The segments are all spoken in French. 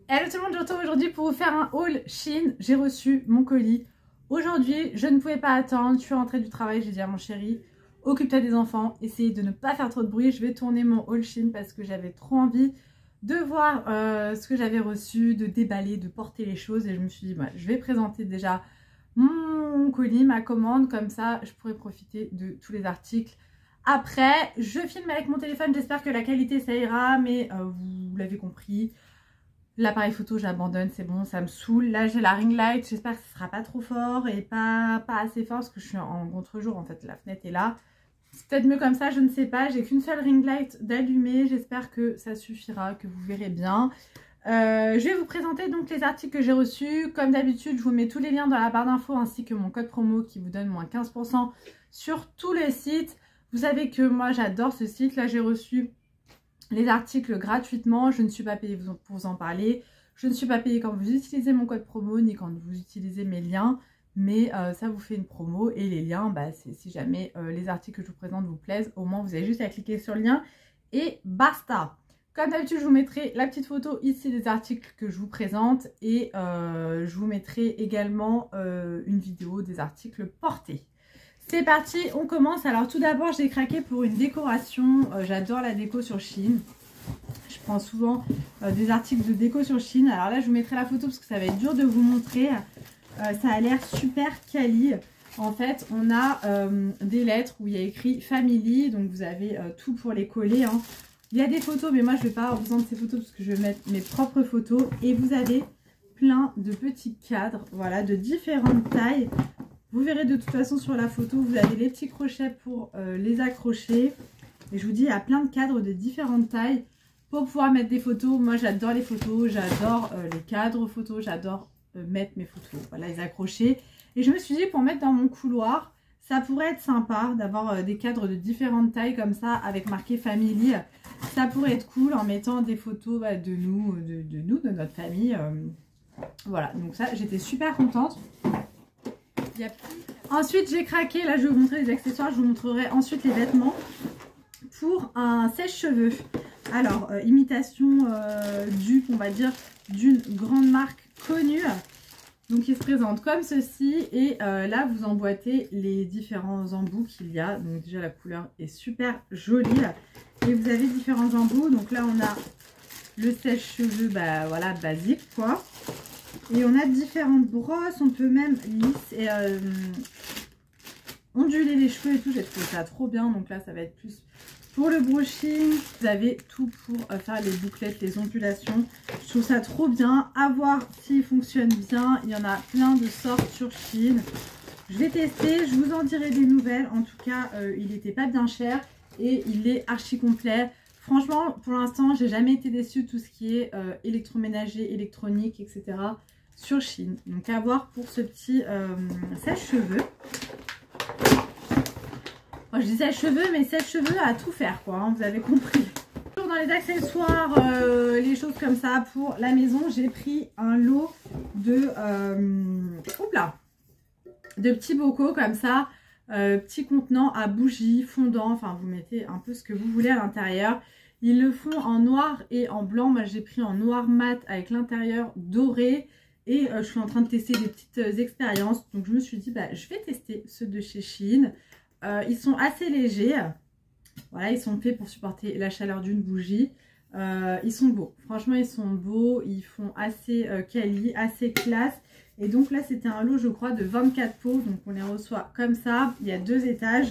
Hello tout le monde, je retrouve aujourd'hui pour vous faire un haul Shein. J'ai reçu mon colis. Aujourd'hui, je ne pouvais pas attendre. Je suis rentrée du travail, j'ai dit à mon chéri, occupe-toi des enfants, essayez de ne pas faire trop de bruit. Je vais tourner mon haul Shein parce que j'avais trop envie de voir ce que j'avais reçu, de déballer, de porter les choses. Et je me suis dit, je vais présenter déjà mon colis, ma commande. Comme ça, je pourrais profiter de tous les articles. Après, je filme avec mon téléphone. J'espère que la qualité, ça ira. Mais vous l'avez compris. L'appareil photo, j'abandonne, c'est bon, ça me saoule. Là, j'ai la ring light, j'espère que ce sera pas trop fort et pas assez fort parce que je suis en contre-jour, en fait, la fenêtre est là. C'est peut-être mieux comme ça, je ne sais pas. J'ai qu'une seule ring light d'allumer, j'espère que ça suffira, que vous verrez bien. Je vais vous présenter donc les articles que j'ai reçus. Comme d'habitude, je vous mets tous les liens dans la barre d'infos ainsi que mon code promo qui vous donne moins 15% sur tous les sites. Vous savez que moi, j'adore ce site. Là, j'ai reçu les articles gratuitement, je ne suis pas payée pour vous en parler, je ne suis pas payée quand vous utilisez mon code promo ni quand vous utilisez mes liens, mais ça vous fait une promo et les liens, c'est si jamais les articles que je vous présente vous plaisent, au moins vous avez juste à cliquer sur le lien et basta. Comme d'habitude, je vous mettrai la petite photo ici des articles que je vous présente et je vous mettrai également une vidéo des articles portés. C'est parti, on commence. Alors tout d'abord, j'ai craqué pour une décoration. J'adore la déco sur Shein. Je prends souvent des articles de déco sur Shein. Alors là, je vous mettrai la photo parce que ça va être dur de vous montrer. Ça a l'air super quali. En fait, on a des lettres où il y a écrit Family. Donc vous avez tout pour les coller, hein. Il y a des photos, mais moi je ne vais pas vous vendre ces photos parce que je vais mettre mes propres photos. Et vous avez plein de petits cadres, voilà, de différentes tailles. Vous verrez de toute façon sur la photo, vous avez les petits crochets pour les accrocher. Et je vous dis, il y a plein de cadres de différentes tailles pour pouvoir mettre des photos. Moi, j'adore les photos, j'adore les cadres photos, j'adore mettre mes photos, voilà, les accrocher. Et je me suis dit, pour mettre dans mon couloir, ça pourrait être sympa d'avoir des cadres de différentes tailles comme ça, avec marqué Family. Ça pourrait être cool en mettant des photos de nous, de notre famille. Voilà, donc ça, j'étais super contente. Ensuite j'ai craqué, là je vais vous montrer les accessoires, je vous montrerai ensuite les vêtements pour un sèche-cheveux. Alors imitation dupe, on va dire, d'une grande marque connue. Donc il se présente comme ceci et là vous emboîtez les différents embouts qu'il y a. Donc déjà la couleur est super jolie et vous avez différents embouts. Donc là on a le sèche-cheveux, voilà, basique quoi. Et on a différentes brosses, on peut même lisser et onduler les cheveux et tout. J'ai trouvé ça trop bien. Donc là, ça va être plus pour le brushing. Vous avez tout pour faire les bouclettes, les ondulations. Je trouve ça trop bien. À voir s'il fonctionne bien. Il y en a plein de sortes sur Shein. Je vais tester, je vous en dirai des nouvelles. En tout cas, il n'était pas bien cher et il est archi complet. Franchement, pour l'instant, j'ai jamais été déçue de tout ce qui est électroménager, électronique, etc. sur Shein. Donc à voir pour ce petit sèche-cheveux. Moi, je dis sèche-cheveux, mais sèche-cheveux à tout faire, quoi, hein, vous avez compris. Toujours dans les accessoires, les choses comme ça pour la maison, j'ai pris un lot de, de petits bocaux comme ça. Petits contenants à bougies, fondants, enfin vous mettez un peu ce que vous voulez à l'intérieur. Ils le font en noir et en blanc. Moi j'ai pris en noir mat avec l'intérieur doré et je suis en train de tester des petites expériences. Donc je me suis dit je vais tester ceux de chez Shein. Ils sont assez légers. Voilà, ils sont faits pour supporter la chaleur d'une bougie. Ils sont beaux, franchement ils sont beaux, ils font assez quali, assez classe. Et donc là c'était un lot je crois de 24 pots, donc on les reçoit comme ça. Il y a 2 étages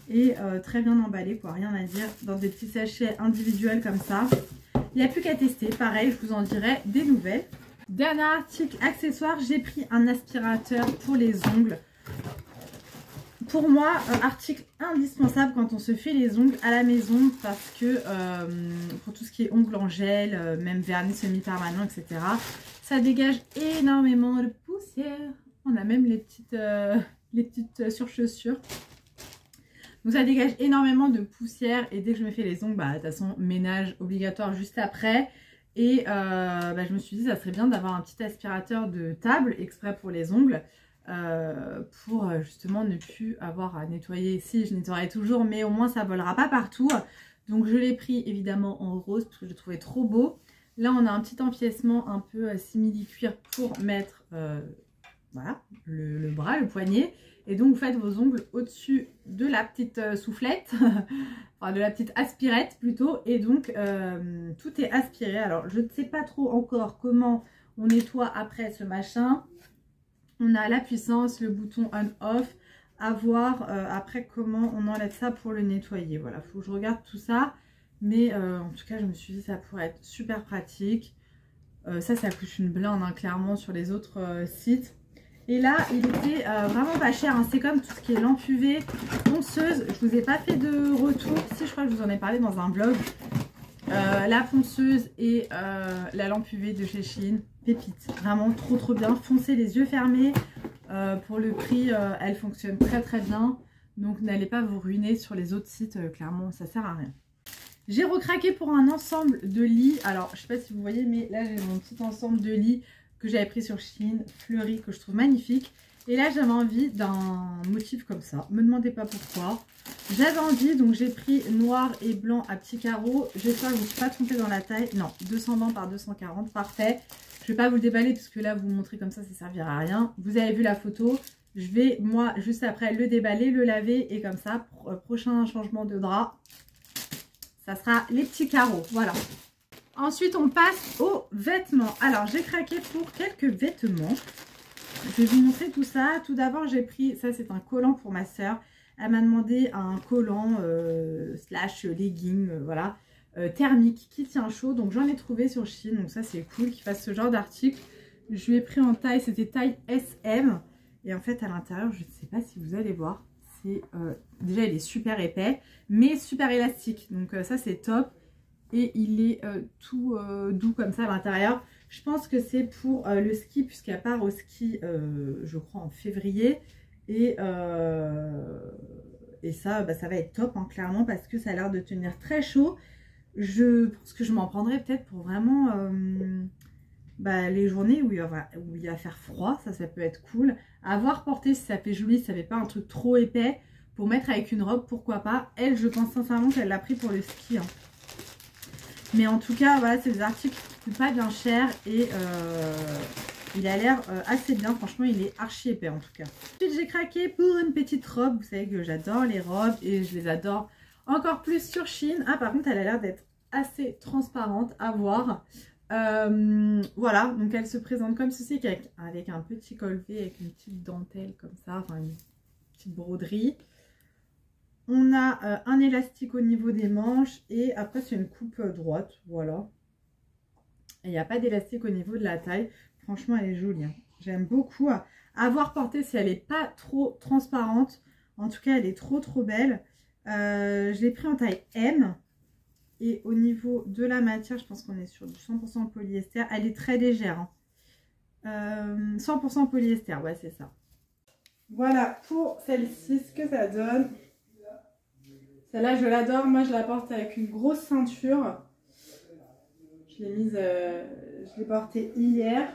et très bien emballé quoi, rien à dire, dans des petits sachets individuels comme ça. Il n'y a plus qu'à tester, pareil je vous en dirai des nouvelles. Dernier article accessoire, j'ai pris un aspirateur pour les ongles. Pour moi, article indispensable quand on se fait les ongles à la maison parce que pour tout ce qui est ongles en gel, même vernis semi-permanent, etc. Ça dégage énormément de poussière. On a même les petites surchaussures. Donc ça dégage énormément de poussière et dès que je me fais les ongles, de toute façon, ménage obligatoire juste après. Et je me suis dit, ça serait bien d'avoir un petit aspirateur de table exprès pour les ongles. Pour justement ne plus avoir à nettoyer. Si, je nettoierai toujours, mais au moins ça volera pas partout. Donc je l'ai pris évidemment en rose parce que je le trouvais trop beau. Là, on a un petit empiècement un peu simili-cuir pour mettre voilà, le bras, le poignet. Et donc, vous faites vos ongles au-dessus de la petite soufflette, enfin de la petite aspirette plutôt. Et donc, tout est aspiré. Alors, je ne sais pas trop encore comment on nettoie après ce machin. On a la puissance, le bouton on-off. À voir après comment on enlève ça pour le nettoyer. Voilà, il faut que je regarde tout ça. Mais en tout cas, je me suis dit ça pourrait être super pratique. Ça coûte une blinde, hein, clairement, sur les autres sites. Et là, il était vraiment pas cher. Hein. C'est comme tout ce qui est lampe UV, ponceuse. Je vous ai pas fait de retour. Si, je crois que je vous en ai parlé dans un vlog. La ponceuse et la lampe UV de chez Shein. Pépite. Vraiment trop bien. Foncez les yeux fermés. Pour le prix, elle fonctionne très bien. Donc, n'allez pas vous ruiner sur les autres sites. Clairement, ça sert à rien. J'ai recraqué pour un ensemble de lit. Alors, je sais pas si vous voyez, mais là, j'ai mon petit ensemble de lit que j'avais pris sur Shein, fleuri, que je trouve magnifique. Et là, j'avais envie d'un motif comme ça. Me demandez pas pourquoi. J'avais envie, donc j'ai pris noir et blanc à petits carreaux. J'espère que je ne me suis pas trompée dans la taille. Non, 220 par 240, parfait. Je vais pas vous le déballer parce que là, vous montrer comme ça servira à rien. Vous avez vu la photo. Je vais, moi, juste après, le déballer, le laver. Et comme ça, prochain changement de drap, ça sera les petits carreaux. Voilà. Ensuite, on passe aux vêtements. Alors, j'ai craqué pour quelques vêtements. Je vais vous montrer tout ça. Tout d'abord, j'ai pris, ça c'est un collant pour ma soeur. Elle m'a demandé un collant slash legging, voilà, thermique qui tient chaud. Donc, j'en ai trouvé sur Shein. Donc, ça c'est cool qu'il fasse ce genre d'article. Je lui ai pris en taille, c'était taille SM. Et en fait, à l'intérieur, je ne sais pas si vous allez voir. C'est déjà, il est super épais, mais super élastique. Donc, ça c'est top. Et il est tout doux comme ça à l'intérieur. Je pense que c'est pour le ski, puisqu'elle part au ski, je crois, en février. Et ça, bah, ça va être top, hein, clairement, parce que ça a l'air de tenir très chaud. Je pense que je m'en prendrai peut-être pour vraiment bah, les journées où il va faire froid. Ça peut être cool. À voir porter si ça fait joli, si ça fait pas un truc trop épais. Pour mettre avec une robe, pourquoi pas. Elle, je pense sincèrement qu'elle l'a pris pour le ski, hein. Mais en tout cas, voilà, c'est des articles qui ne coûtent pas bien cher et il a l'air assez bien. Franchement, il est archi épais en tout cas. Ensuite, j'ai craqué pour une petite robe. Vous savez que j'adore les robes et je les adore encore plus sur Shein. Ah, par contre, elle a l'air d'être assez transparente à voir. Voilà, donc elle se présente comme ceci avec un petit col V, avec une petite dentelle comme ça, enfin une petite broderie. On a un élastique au niveau des manches et après c'est une coupe droite, voilà. Et il n'y a pas d'élastique au niveau de la taille. Franchement, elle est jolie, hein. J'aime beaucoup. À voir porter si elle n'est pas trop transparente. En tout cas, elle est trop belle. Je l'ai pris en taille M. Et au niveau de la matière, je pense qu'on est sur du 100% polyester. Elle est très légère, hein. 100% polyester, ouais, c'est ça. Voilà pour celle-ci, ce que ça donne. Celle-là, je l'adore. Moi, je la porte avec une grosse ceinture. Je l'ai portée hier.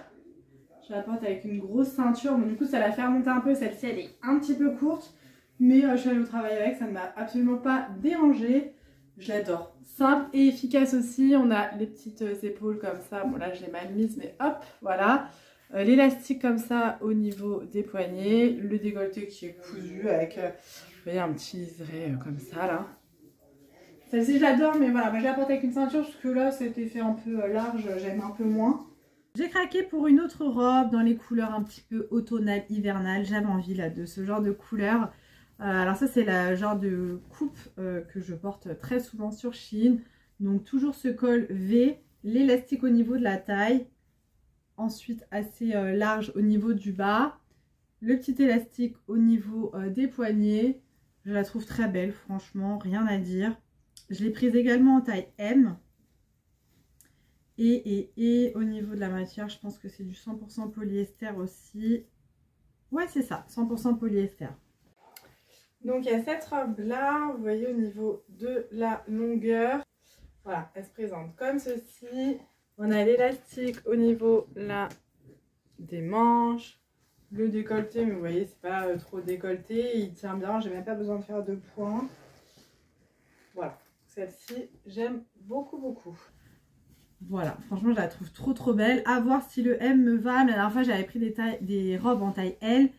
Je la porte avec une grosse ceinture. Bon, du coup, ça la fait remonter un peu. Celle-ci, elle est un petit peu courte. Mais je suis allée au travail avec. Ça ne m'a absolument pas dérangée. Je l'adore. Simple et efficace aussi. On a les petites épaules comme ça. Bon, là, je l'ai mal mise, mais hop, voilà. L'élastique comme ça au niveau des poignets. Le décolleté qui est cousu avec... vous voyez, un petit liseré comme ça, là. Celle-ci, je l'adore, mais voilà, moi, je la porte avec une ceinture, parce que là, c'était fait un peu large, j'aime un peu moins. J'ai craqué pour une autre robe dans les couleurs un petit peu automnales, hivernales. J'avais envie, là, de ce genre de couleur. Alors ça, c'est le genre de coupe que je porte très souvent sur Shein. Donc, toujours ce col V, l'élastique au niveau de la taille. Ensuite, assez large au niveau du bas. Le petit élastique au niveau des poignets. Je la trouve très belle, franchement, rien à dire. Je l'ai prise également en taille M. Et au niveau de la matière, je pense que c'est du 100% polyester aussi. Ouais, c'est ça, 100% polyester. Donc, il y a cette robe-là, vous voyez, au niveau de la longueur. Voilà, elle se présente comme ceci. On a l'élastique au niveau là des manches. Le décolleté, mais vous voyez, c'est pas trop décolleté. Il tient bien, j'ai même pas besoin de faire de points. Voilà, celle-ci, j'aime beaucoup. Voilà, franchement je la trouve trop belle. À voir si le M me va. Mais la dernière fois j'avais pris des robes en taille L.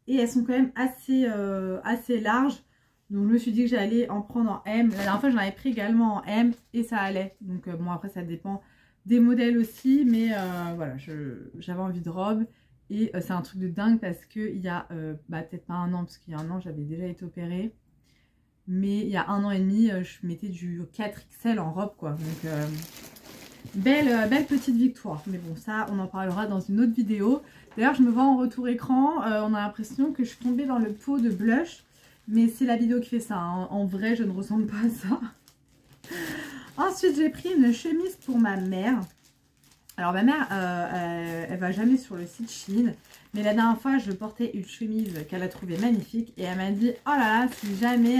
Et elles sont quand même assez larges. Donc je me suis dit que j'allais en prendre en M. La dernière fois j'en avais pris également en M. Et ça allait. Donc bon après ça dépend des modèles aussi. Mais voilà, j'avais envie de robe. Et c'est un truc de dingue parce qu'il y a peut-être pas un an. Parce qu'il y a un an j'avais déjà été opérée. Mais il y a 1 an et demi je mettais du 4XL en robe quoi. Donc... belle petite victoire, mais bon ça on en parlera dans une autre vidéo. D'ailleurs je me vois en retour écran, on a l'impression que je suis tombée dans le pot de blush, mais c'est la vidéo qui fait ça, hein. En vrai je ne ressemble pas à ça. Ensuite j'ai pris une chemise pour ma mère. Alors ma mère elle va jamais sur le site Shein, mais la dernière fois je portais une chemise qu'elle a trouvée magnifique et elle m'a dit oh là là si jamais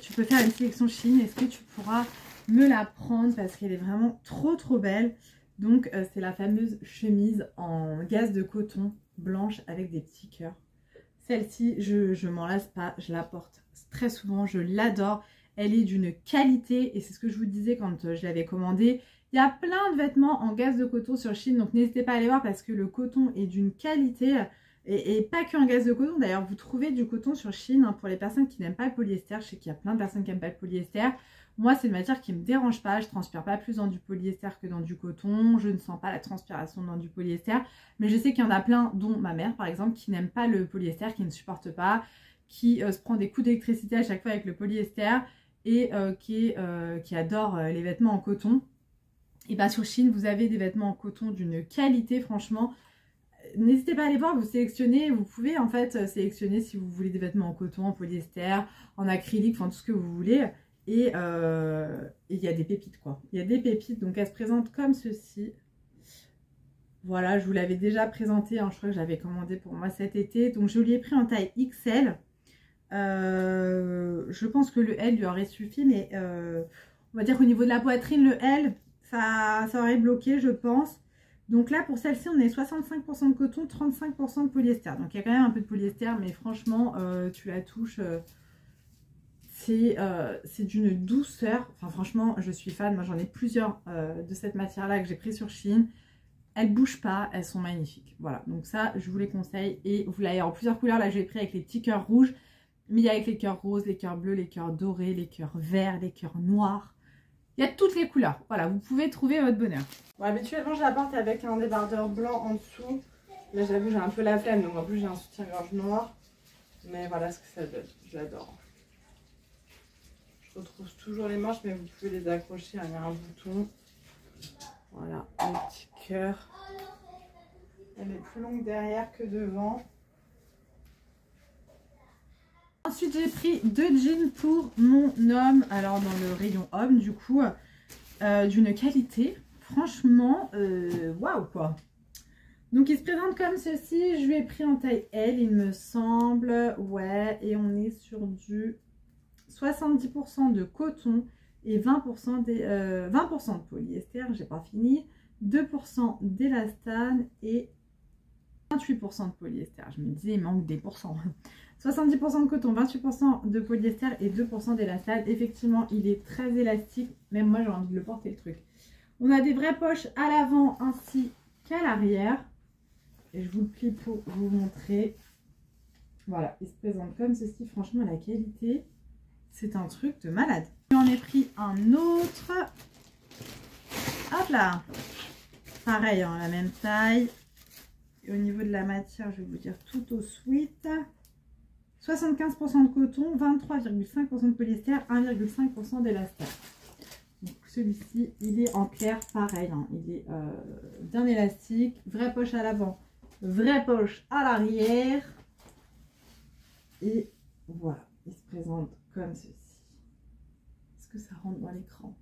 tu peux faire une sélection Shein, est-ce que tu pourras me la prendre parce qu'elle est vraiment trop belle. Donc c'est la fameuse chemise en gaze de coton blanche avec des petits cœurs. Celle-ci je m'en lasse pas, je la porte très souvent, je l'adore. Elle est d'une qualité et c'est ce que je vous disais quand je l'avais commandée. Il y a plein de vêtements en gaze de coton sur Shein, donc n'hésitez pas à aller voir parce que le coton est d'une qualité. Et pas que en gaze de coton, d'ailleurs vous trouvez du coton sur Shein hein, pour les personnes qui n'aiment pas le polyester. Je sais qu'il y a plein de personnes qui n'aiment pas le polyester. Moi c'est une matière qui ne me dérange pas, je ne transpire pas plus dans du polyester que dans du coton. Je ne sens pas la transpiration dans du polyester. Mais je sais qu'il y en a plein, dont ma mère par exemple, qui n'aime pas le polyester, qui ne supporte pas, qui se prend des coups d'électricité à chaque fois avec le polyester et qui adore les vêtements en coton. Et bien sur Shein vous avez des vêtements en coton d'une qualité franchement. N'hésitez pas à aller voir, vous sélectionnez, vous pouvez en fait sélectionner si vous voulez des vêtements en coton, en polyester, en acrylique, enfin tout ce que vous voulez. Et il y a des pépites quoi. Il y a des pépites, donc elle se présente comme ceci. Voilà, je vous l'avais déjà présenté, hein, je crois que j'avais commandé pour moi cet été. Donc je lui ai pris en taille XL. Je pense que le L lui aurait suffi, mais on va dire qu'au niveau de la poitrine, le L, ça aurait bloqué je pense. Donc là, pour celle-ci, on est 65% de coton, 35% de polyester. Donc il y a quand même un peu de polyester, mais franchement, tu la touches, c'est d'une douceur. Enfin franchement, je suis fan. Moi, j'en ai plusieurs de cette matière-là que j'ai pris sur Shein. Elles ne bougent pas, elles sont magnifiques. Voilà, donc ça, je vous les conseille. Et vous l'avez en plusieurs couleurs. Là, je l'ai pris avec les petits cœurs rouges. Mais il y a avec les cœurs roses, les cœurs bleus, les cœurs dorés, les cœurs verts, les cœurs noirs. Il y a toutes les couleurs. Voilà, vous pouvez trouver votre bonheur. Bon, habituellement, je la porte avec un débardeur blanc en dessous. Là, j'avoue, j'ai un peu la flemme. Donc, en plus, j'ai un soutien-gorge noir. Mais voilà ce que ça donne. Je l'adore. Je retrouve toujours les manches, mais vous pouvez les accrocher. Il y a un bouton. Voilà, un petit cœur. Elle est plus longue derrière que devant. Ensuite, j'ai pris 2 jeans pour mon homme. Alors, dans le rayon homme, du coup, d'une qualité, franchement, waouh, quoi. Donc, il se présente comme ceci. Je lui ai pris en taille L, il me semble. Ouais, et on est sur du 70% de coton et 20% de polyester. J'ai pas fini. 2% d'élastane et 28% de polyester. Je me disais, il manque des pourcents. 70% de coton, 28% de polyester et 2% d'élastane. Effectivement, il est très élastique. Même moi, j'ai envie de le porter, le truc. On a des vraies poches à l'avant ainsi qu'à l'arrière. Et je vous le plie pour vous montrer. Voilà, il se présente comme ceci. Franchement, la qualité, c'est un truc de malade. J'en ai pris un autre. Hop là. Pareil, hein, la même taille. Et au niveau de la matière, je vais vous dire tout au suite. 75% de coton, 23,5% de polyester, 1,5% d'élastane. Donc celui-ci, il est en clair, pareil. Hein, il est bien élastique. Vraie poche à l'avant, vraie poche à l'arrière. Et voilà, il se présente comme ceci. Est-ce que ça rentre dans l'écran?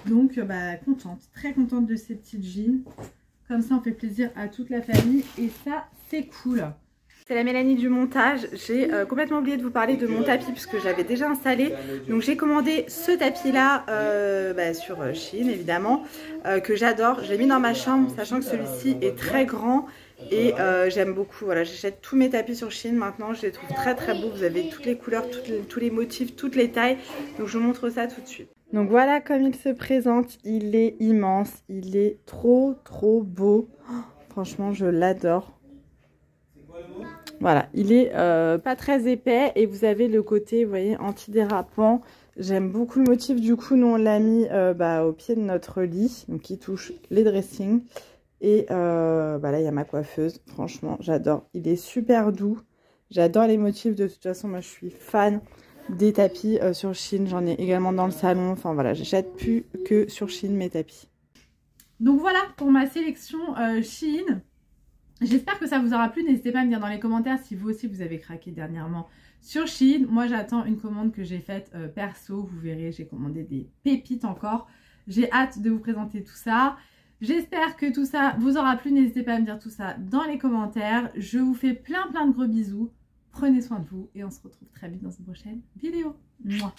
Donc, contente, très contente de ces petites jeans. Comme ça, on fait plaisir à toute la famille et ça, c'est cool. C'est la Mélanie du montage. J'ai complètement oublié de vous parler de mon tapis puisque j'avais déjà installé. Donc j'ai commandé ce tapis là sur Shein évidemment, que j'adore. Je l'ai mis dans ma chambre sachant que celui-ci est très grand et j'aime beaucoup. Voilà, j'achète tous mes tapis sur Shein maintenant. Je les trouve très très beaux. Vous avez toutes les couleurs, tous les motifs, toutes les tailles. Donc je vous montre ça tout de suite. Donc voilà comme il se présente. Il est immense. Il est trop beau. Oh, franchement je l'adore. Voilà, il est pas très épais et vous avez le côté, vous voyez, antidérapant. J'aime beaucoup le motif, du coup, nous on l'a mis au pied de notre lit, donc qui touche les dressings. Et là, il y a ma coiffeuse, franchement, j'adore. Il est super doux, j'adore les motifs, de toute façon, moi je suis fan des tapis sur Shein. J'en ai également dans le salon, enfin voilà, j'achète plus que sur Shein mes tapis. Donc voilà pour ma sélection Shein. J'espère que ça vous aura plu. N'hésitez pas à me dire dans les commentaires si vous aussi vous avez craqué dernièrement sur Shein. Moi j'attends une commande que j'ai faite perso. Vous verrez, j'ai commandé des pépites encore. J'ai hâte de vous présenter tout ça. J'espère que tout ça vous aura plu. N'hésitez pas à me dire tout ça dans les commentaires. Je vous fais plein de gros bisous. Prenez soin de vous et on se retrouve très vite dans une prochaine vidéo. Mouah.